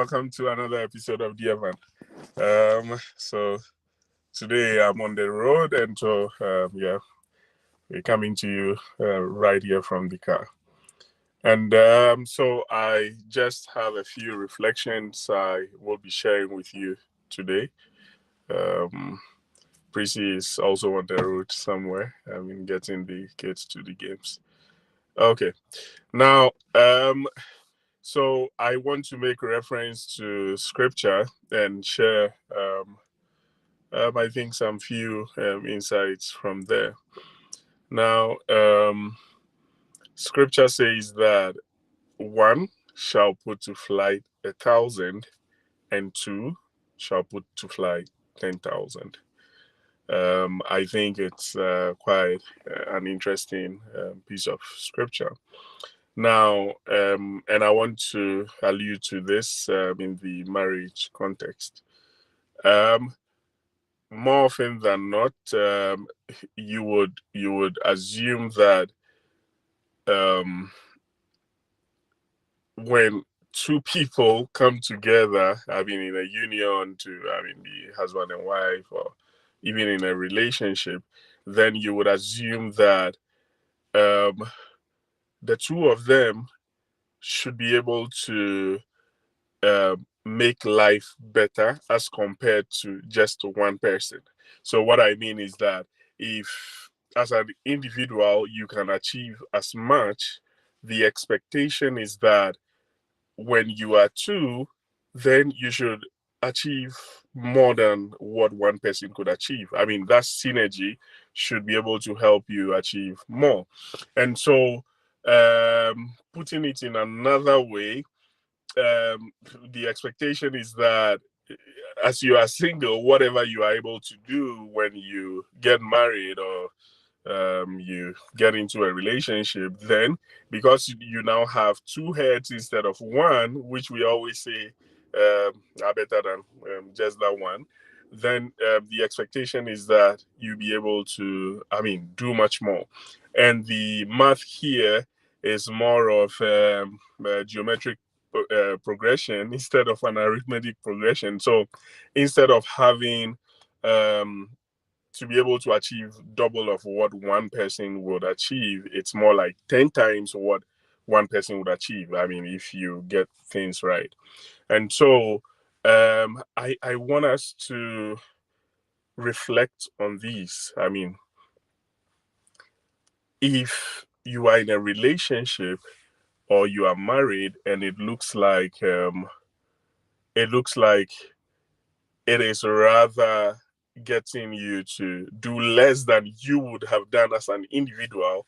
welcome to another episode of Dear Van. So today I'm on the road, and so we're coming to you right here from the car. And so I just have a few reflections I will be sharing with you today. Um, Prissy is also on the road somewhere. I mean, getting the kids to the games. Okay, now so I want to make reference to scripture and share, I think, some few insights from there. Now, scripture says that one shall put to flight 1,000, and two shall put to flight 10,000. I think it's quite an interesting piece of scripture. Now, and I want to allude to this in the marriage context. More often than not, you would assume that um, when two people come together, I mean, in a union to, I mean, the husband and wife, or even in a relationship, then you would assume that the two of them should be able to make life better as compared to just one person. So, what I mean is that if, as an individual, you can achieve as much, the expectation is that when you are two, then you should achieve more than what one person could achieve. I mean, that synergy should be able to help you achieve more. And so, putting it in another way, the expectation is that as you are single, whatever you are able to do when you get married or you get into a relationship, then because you now have two heads instead of one, which we always say are better than just that one, then the expectation is that you be able to, I mean, do much more. And the math here is more of geometric progression instead of an arithmetic progression. So instead of having to be able to achieve double of what one person would achieve, it's more like 10 times what one person would achieve. I mean, if you get things right. And so I want us to reflect on these. I mean, if you are in a relationship or you are married and it looks like it is rather getting you to do less than you would have done as an individual,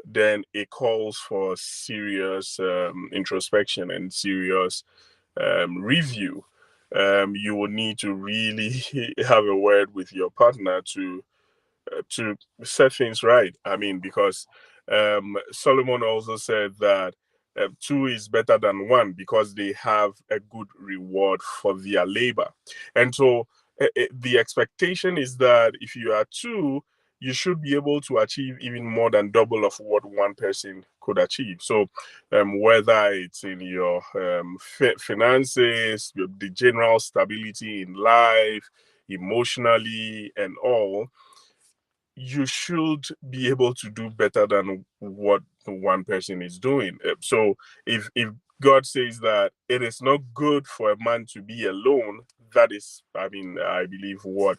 then it calls for serious introspection and serious review. You will need to really have a word with your partner to set things right. I mean, because Solomon also said that two is better than one because they have a good reward for their labor. And so the expectation is that if you are two, you should be able to achieve even more than double of what one person could achieve. So, whether it's in your finances, the general stability in life, emotionally, and all, you should be able to do better than what one person is doing. So if God says that it is not good for a man to be alone, that is, I mean, I believe what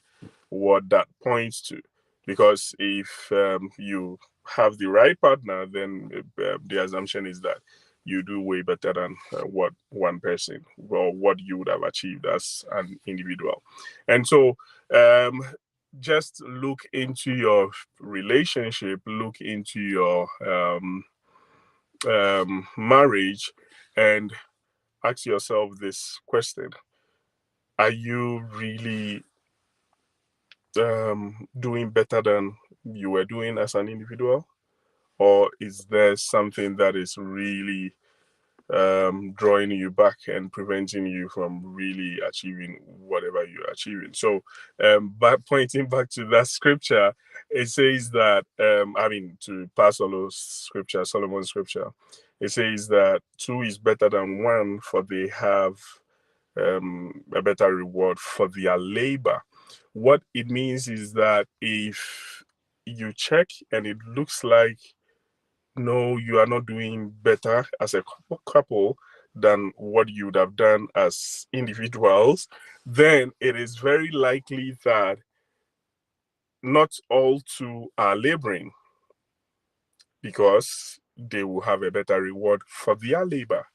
that points to. Because if you have the right partner, then the assumption is that you do way better than what one person or what you would have achieved as an individual. And so just look into your relationship, look into your marriage, and ask yourself this question: are you really doing better than you were doing as an individual? Or is there something that is really drawing you back and preventing you from really achieving whatever you're achieving? So, by pointing back to that scripture, it says that, I mean, to Solomon's scripture, it says that two is better than one, for they have a better reward for their labor. What it means is that if you check and it looks like no, you are not doing better as a couple than what you would have done as individuals, then it is very likely that not all two are laboring, because they will have a better reward for their labor,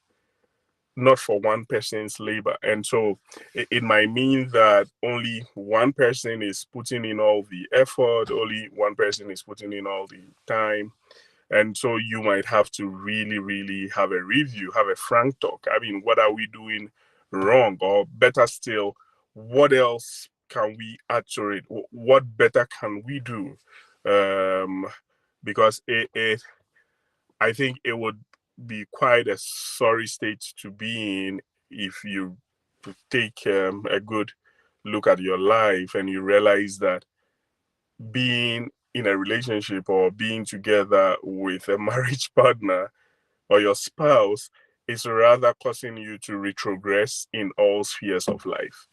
not for one person's labor. And so it might mean that only one person is putting in all the effort, only one person is putting in all the time. And so you might have to really, really have a review, have a frank talk. I mean, what are we doing wrong? Or better still, what else can we add to it? What better can we do? Because I think it would be quite a sorry state to be in if you take a good look at your life and you realize that being in a relationship or being together with a marriage partner or your spouse is rather causing you to retrogress in all spheres of life.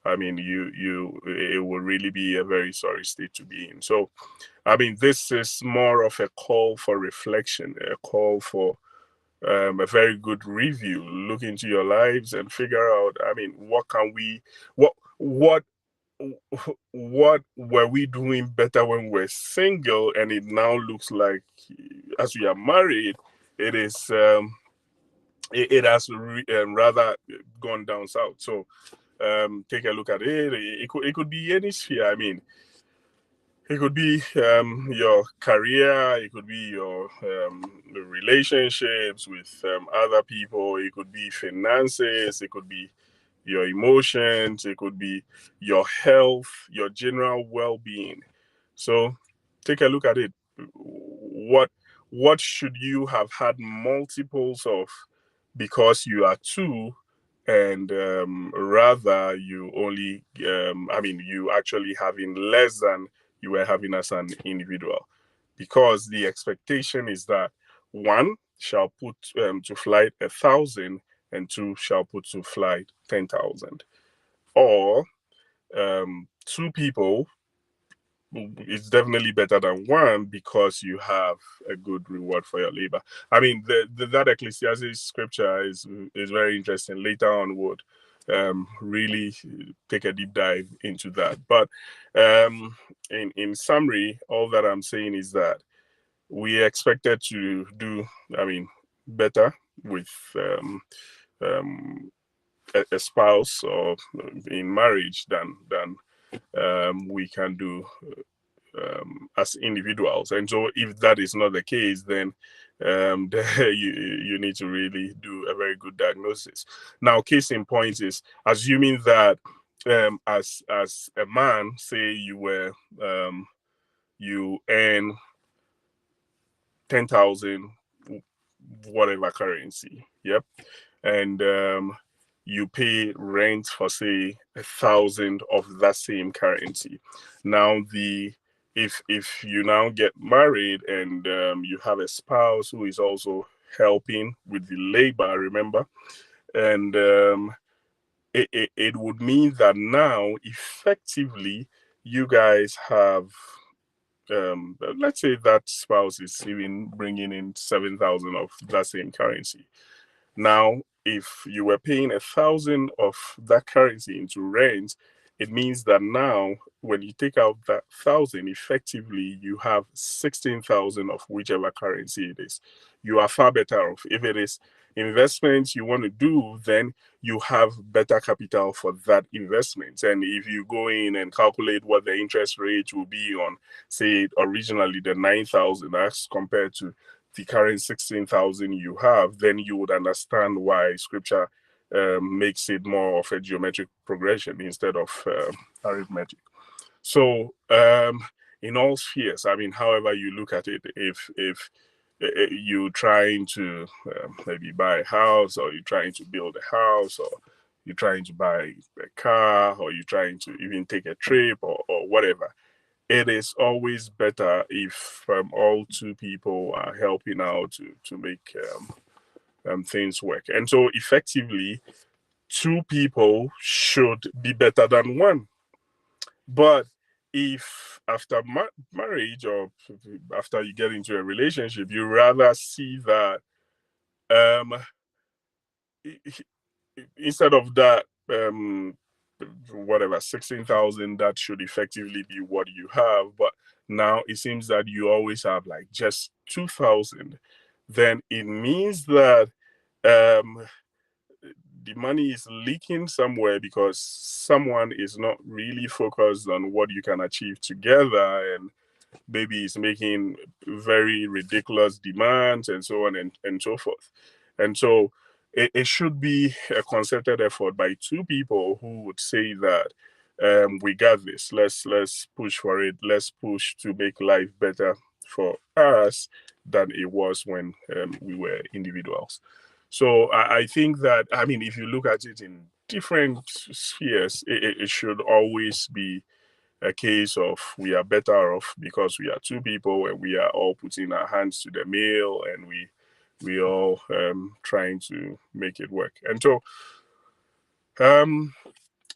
I mean, it will really be a very sorry state to be in. So, I mean, this is more of a call for reflection, a call for a very good review. Look into your lives and figure out. I mean, what were we doing better when we're single, and it now looks like as we are married, it is it has rather gone down south. So take a look at it. It could be any sphere. I mean, it could be your career, it could be your relationships with other people, it could be finances, it could be your emotions, it could be your health, your general well-being. So take a look at it. What should you have had multiples of because you are two, and rather you only you actually having less than you were having as an individual, because the expectation is that one shall put to flight 1,000 and two shall put to flight 10,000, or two people it's definitely better than one because you have a good reward for your labor. I mean, that Ecclesiastes scripture is very interesting. Later on, would really take a deep dive into that. But in summary, all that I'm saying is that we expected to do, I mean, better with a spouse or in marriage than we can do as individuals. And so if that is not the case, then you need to really do a very good diagnosis. Now, case in point is assuming that as a man, say you earn 10,000 whatever currency, yep, and you pay rent for say 1,000 of that same currency. Now if you now get married and you have a spouse who is also helping with the labor, remember, and it would mean that now effectively you guys have let's say that spouse is even bringing in 7,000 of that same currency. Now, if you were paying 1,000 of that currency into rent, it means that now, when you take out that 1,000, effectively you have 16,000 of whichever currency it is. You are far better off. If it is investments you want to do, then you have better capital for that investment. And if you go in and calculate what the interest rate will be on, say, originally the 9,000 as compared to the current 16,000 you have, then you would understand why scripture makes it more of a geometric progression instead of arithmetic. So in all spheres, I mean, however you look at it, if you're trying to maybe buy a house, or you're trying to build a house, or you're trying to buy a car, or you're trying to even take a trip, or whatever, it is always better if all two people are helping out to make things work. And so effectively, two people should be better than one. But if after marriage or after you get into a relationship, you rather see that um, instead of that, whatever 16,000, that should effectively be what you have. But now it seems that you always have like just 2,000. Then it means that um, the money is leaking somewhere because someone is not really focused on what you can achieve together, and maybe is making very ridiculous demands and so on and so forth. And so it should be a concerted effort by two people who would say that we got this. Let's push for it. Let's push to make life better for us than it was when we were individuals. So I think that, I mean, if you look at it in different spheres, it should always be a case of we are better off because we are two people and we are all putting our hands to the meal, and we all trying to make it work. And so um,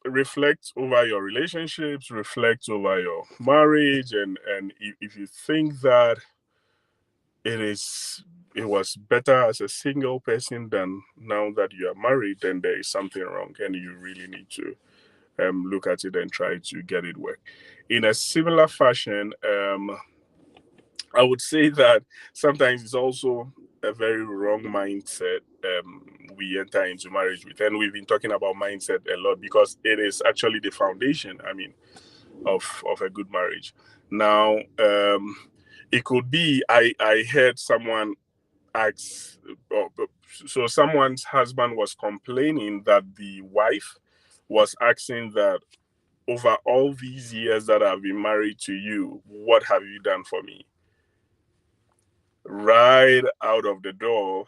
reflect over your relationships, reflect over your marriage, and if you think that it was better as a single person than now that you are married, then there is something wrong, and you really need to look at it and try to get it work. In a similar fashion, I would say that sometimes it's also a very wrong mindset we enter into marriage with, and we've been talking about mindset a lot because it is actually the foundation. I mean, of a good marriage. Now, it could be I heard someone ask, so someone's husband was complaining that the wife was asking that over all these years that I've been married to you, what have you done for me? Right out of the door,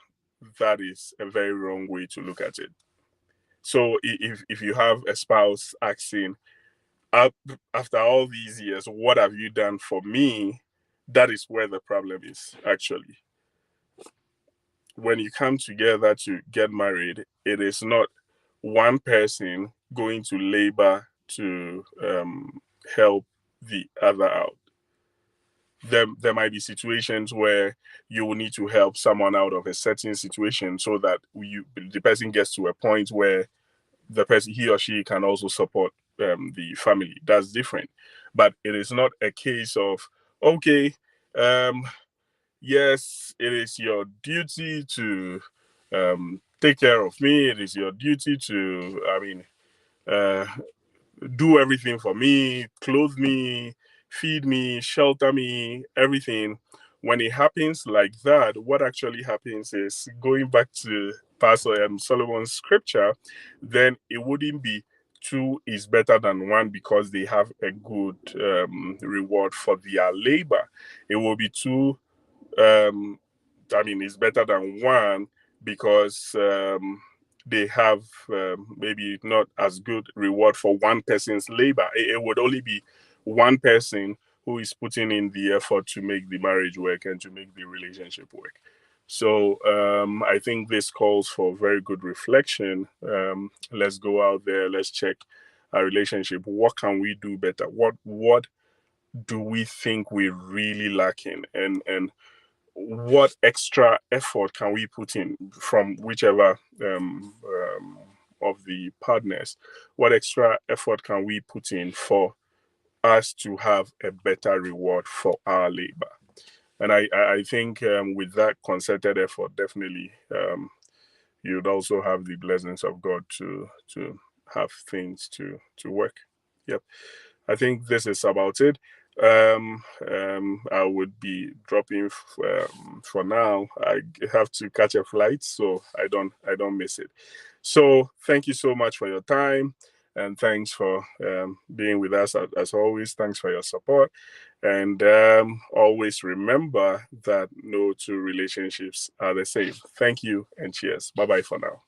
that is a very wrong way to look at it. So if you have a spouse asking, after all these years, what have you done for me? That is where the problem is, actually. When you come together to get married, it is not one person going to labor to help the other out. There might be situations where you will need to help someone out of a certain situation so that the person gets to a point where the person, he or she, can also support the family. That's different. But it is not a case of, okay, um, yes, it is your duty to take care of me. It is your duty to, I mean, uh, do everything for me, clothe me, feed me, shelter me, everything. When it happens like that, what actually happens is, going back to Pastor Solomon's scripture, then it wouldn't be two is better than one because they have a good reward for their labor. It will be two, um, I mean, it's better than one because they have maybe not as good reward for one person's labor. It would only be one person who is putting in the effort to make the marriage work and to make the relationship work. So I think this calls for very good reflection. Let's go out there. Let's check our relationship. What can we do better? What do we think we're really lacking? And what extra effort can we put in from whichever of the partners? What extra effort can we put in for us to have a better reward for our labor? And I think with that concerted effort, definitely you'd also have the blessings of God to have things to work. Yep. I think this is about it. I would be dropping for now. I have to catch a flight, so I don't miss it. So thank you so much for your time, and thanks for being with us as always. Thanks for your support, and always remember that no two relationships are the same. Thank you, and cheers. Bye bye for now.